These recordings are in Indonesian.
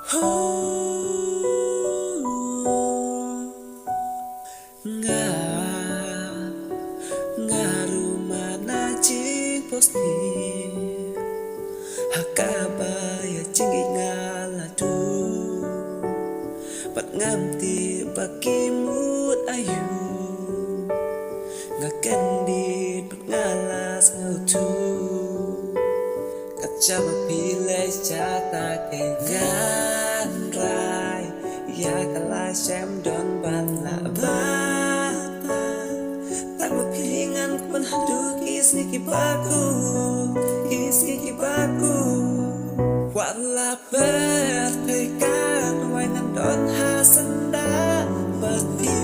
Nga rumana cing posti hakabaya cinggi ngaladu pat ngamti bakimut ayu ngakendi pat ngalas ngautu kacaba pilai jata kengan rai ya kalah sem don ban la ba tak mapingan kun hadu kisni kibaku wala bertekan waingan don hasanda pati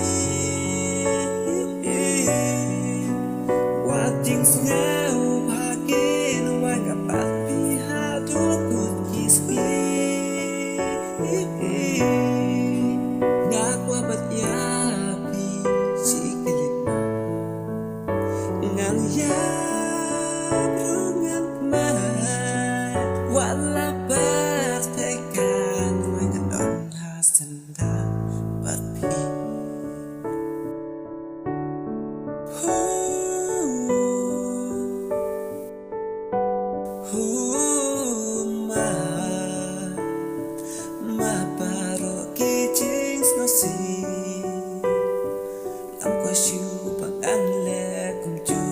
wating ngau bagin waingan pati hadu kisni ngakwa bat yapi sikilip ngang ya brungan kemana wala bertekan waingan don hasanda pati ma paro kijing snosi am kwa shu pang an le kum ju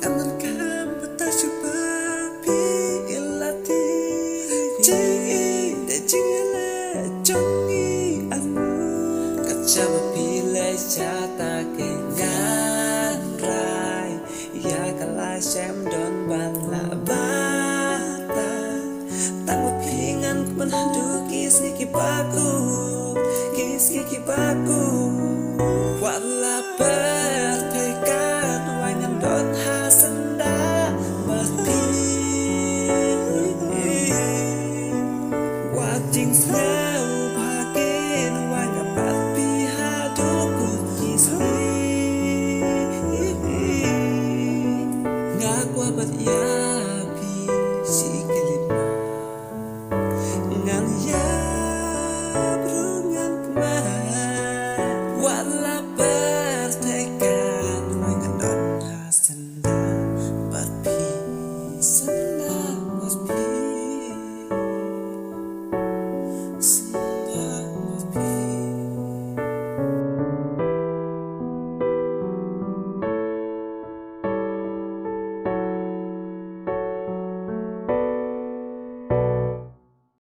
naman kam pata shu pa pi ilati jing le jongi amu kacaba pile jata kengan rai ya kalah sem don ban la bata tak mapingan kun hadu kisni kibaku